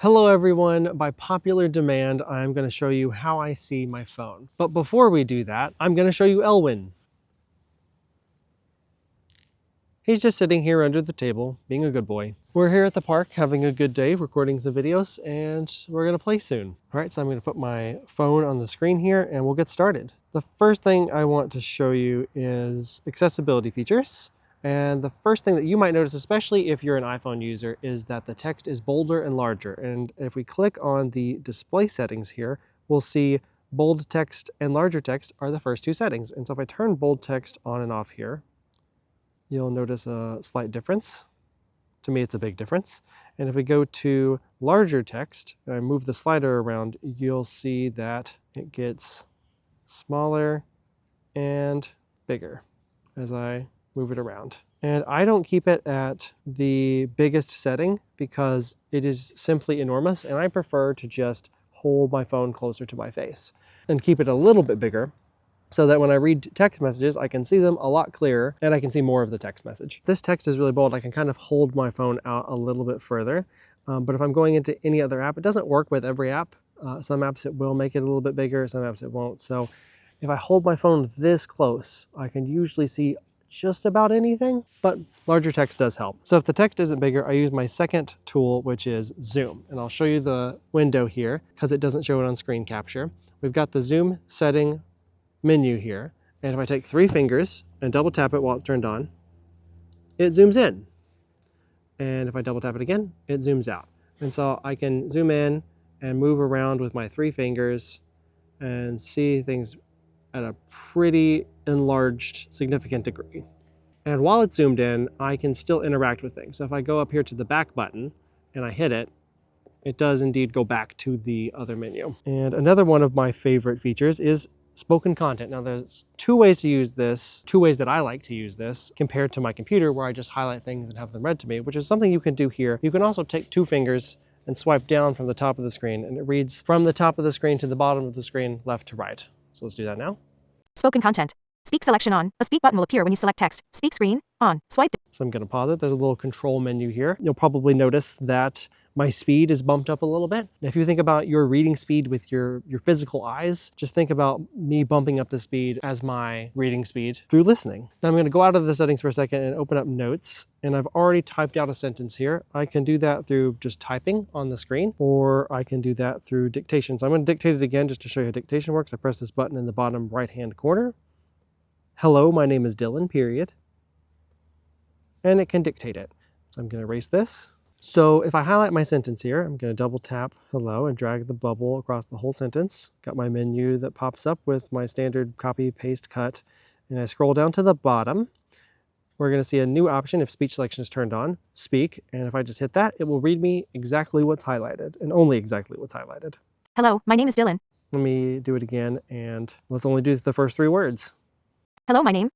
Hello everyone, by popular demand, I'm going to show you how I see my phone. But before we do that, I'm going to show you Elwin. He's just sitting here under the table, being a good boy. We're here at the park having a good day, recording some videos, and we're going to play soon. All right, so I'm going to put my phone on the screen here and we'll get started. The first thing I want to show you is accessibility features. And the first thing that you might notice, especially if you're an iPhone user, is that the text is bolder and larger. And if we click on the display settings here, we'll see bold text and larger text are the first two settings. And so if I turn bold text on and off here, you'll notice a slight difference. To me, it's a big difference. And if we go to larger text, and I move the slider around, you'll see that it gets smaller and bigger as I move it around. And I don't keep it at the biggest setting because it is simply enormous, and I prefer to just hold my phone closer to my face and keep it a little bit bigger so that when I read text messages, I can see them a lot clearer and I can see more of the text message. This text is really bold. I can kind of hold my phone out a little bit further, but if I'm going into any other app, it doesn't work with every app. Some apps it will make it a little bit bigger, some apps it won't. So if I hold my phone this close, I can usually see just about anything, but larger text does help. So if the text isn't bigger, I use my second tool, which is zoom. And I'll show you the window here because it doesn't show it on screen capture. We've got the zoom setting menu here. And if I take 3 fingers and double tap it while it's turned on, it zooms in. And if I double tap it again, it zooms out. And so I can zoom in and move around with my 3 fingers and see things at a pretty enlarged, significant degree. And while it's zoomed in, I can still interact with things. So if I go up here to the back button and I hit it, it does indeed go back to the other menu. And another one of my favorite features is spoken content. Now there's 2 ways to use this, 2 ways that I like to use this compared to my computer where I just highlight things and have them read to me, which is something you can do here. You can also take 2 fingers and swipe down from the top of the screen, and it reads from the top of the screen to the bottom of the screen, left to right. So let's do that now. Spoken content. Speak selection on. A speak button will appear when you select text. Speak screen on. Swipe. So I'm going to pause it. There's a little control menu here. You'll probably notice that my speed is bumped up a little bit. If you think about your reading speed with your physical eyes, just think about me bumping up the speed as my reading speed through listening. Now I'm going to go out of the settings for a second and open up notes. And I've already typed out a sentence here. I can do that through just typing on the screen, or I can do that through dictation. So I'm going to dictate it again just to show you how dictation works. I press this button in the bottom right-hand corner. Hello, my name is Dylan, period. And it can dictate it. So I'm going to erase this. So if I highlight my sentence here, I'm going to double tap hello and drag the bubble across the whole sentence. Got my menu that pops up with my standard copy, paste, cut. And I scroll down to the bottom. We're going to see a new option if speech selection is turned on, speak. And if I just hit that, it will read me exactly what's highlighted and only exactly what's highlighted. Hello, my name is Dylan. Let me do it again, and let's only do the first 3 words. Hello, my name.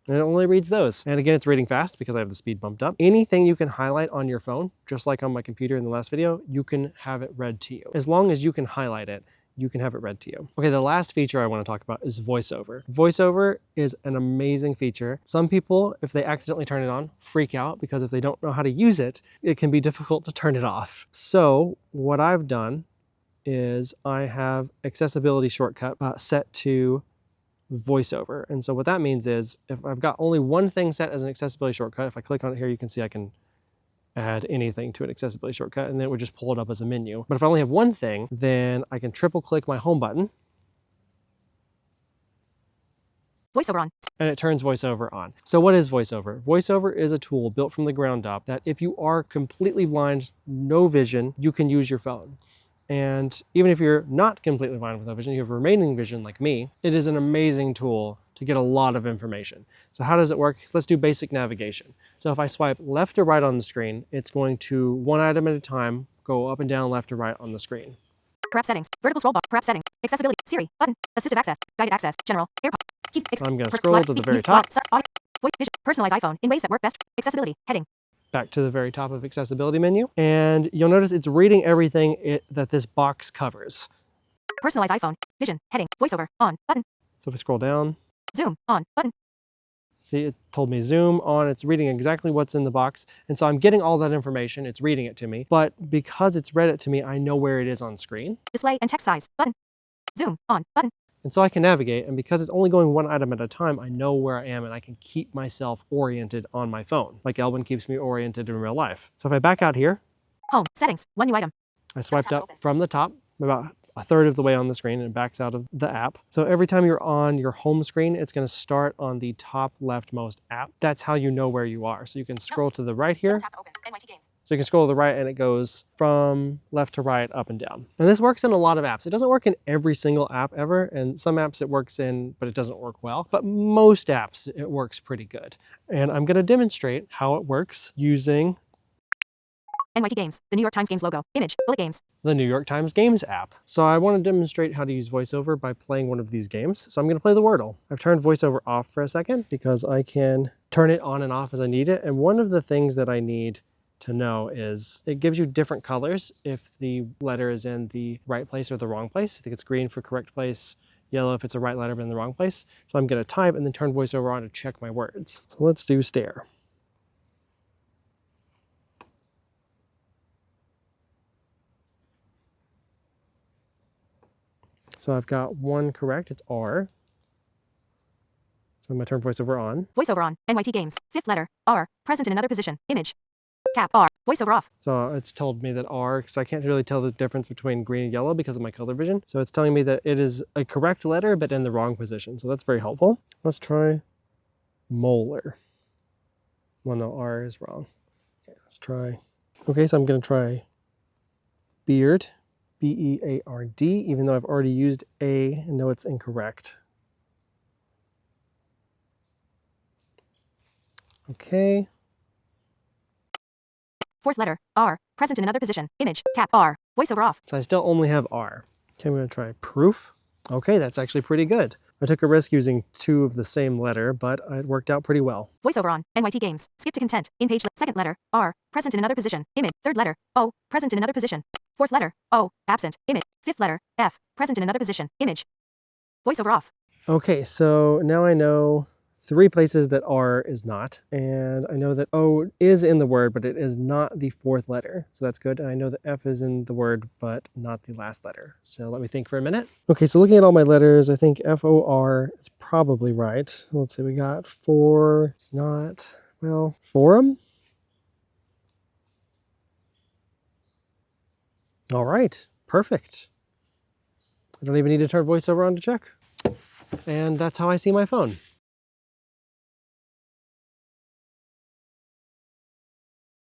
And it only reads those. And again, it's reading fast because I have the speed bumped up. Anything you can highlight on your phone, just like on my computer in the last video, you can have it read to you. As long as you can highlight it, you can have it read to you. Okay, the last feature I want to talk about is Voiceover. Voiceover is an amazing feature. Some people, if they accidentally turn it on, freak out because if they don't know how to use it, it can be difficult to turn it off. So what I've done is I have accessibility shortcut set to Voiceover. And so what that means is if I've got only one thing set as an accessibility shortcut, if I click on it here, you can see I can add anything to an accessibility shortcut and then it would just pull it up as a menu. But if I only have one thing, then I can triple click my home button. Voiceover on. And it turns Voiceover on. So what is Voiceover? Voiceover is a tool built from the ground up that if you are completely blind, no vision, you can use your phone. And even if you're not completely blind with no vision, you have remaining vision like me, it is an amazing tool to get a lot of information. So how does it work? Let's do basic navigation. So if I swipe left or right on the screen, it's going to, one item at a time, go up and down, left or right on the screen. Per app settings. Vertical scroll bar. Per app setting. Accessibility. Siri. Button. Assistive access. Guided access. General. AirPod. I'm going to scroll to the very top. Voice vision. Personalize iPhone in ways that work best. Accessibility. Heading. Back to the very top of accessibility menu. And you'll notice it's reading everything that this box covers. Personalize iPhone. Vision. Heading. Voiceover. On. Button. So if we scroll down. Zoom. On. Button. See, it told me zoom on, it's reading exactly what's in the box. And so I'm getting all that information, it's reading it to me. But because it's read it to me, I know where it is on screen. Display and text size, button. Zoom, on, button. And so I can navigate, and because it's only going one item at a time, I know where I am and I can keep myself oriented on my phone, like Elwin keeps me oriented in real life. So if I back out here, home, settings, one new item. I swiped up from the top, about a third of the way on the screen, and it backs out of the app. So every time you're on your home screen, it's gonna start on the top leftmost app. That's how you know where you are. So you can scroll to the right here. So you can scroll to the right and it goes from left to right, up and down. And this works in a lot of apps. It doesn't work in every single app ever, and some apps it works in, but it doesn't work well. But most apps, it works pretty good. And I'm gonna demonstrate how it works using NYT Games, the New York Times Games logo, image, bullet games. the New York Times Games app. So I want to demonstrate how to use VoiceOver by playing one of these games. So I'm going to play the Wordle. I've turned VoiceOver off for a second because I can turn it on and off as I need it. And one of the things that I need to know is it gives you different colors if the letter is in the right place or the wrong place. I think it's green for correct place, yellow if it's a right letter but in the wrong place. So I'm going to type and then turn VoiceOver on to check my words. So let's do stare. So I've got one correct, it's R. So I'm gonna turn VoiceOver on. VoiceOver on, NYT Games, fifth letter, R, present in another position, image. Cap, R, VoiceOver off. So it's told me that R, because I can't really tell the difference between green and yellow because of my color vision. So it's telling me that it is a correct letter, but in the wrong position. So that's very helpful. Let's try molar. Well, no, R is wrong. Okay, let's try. Okay, so I'm gonna try beard. B-E-A-R-D, even though I've already used A and know it's incorrect. Okay. Fourth letter, R, present in another position, image, cap, R, VoiceOver off. So I still only have R. Okay, I'm gonna try proof. Okay, that's actually pretty good. I took a risk using two of the same letter, but it worked out pretty well. VoiceOver on, NYT Games, skip to content, in page, second letter, R, present in another position, image, third letter, O, present in another position. Fourth letter, O, absent, image. Fifth letter, F, present in another position, image. VoiceOver off. Okay, so now I know 3 places that R is not, and I know that O is in the word, but it is not the 4th letter. So that's good. And I know that F is in the word, but not the last letter. So let me think for a minute. Okay, so looking at all my letters, I think F-O-R is probably right. Let's see, we got 4, it's not, well, forum? All right, perfect. I don't even need to turn VoiceOver on to check. And that's how I see my phone.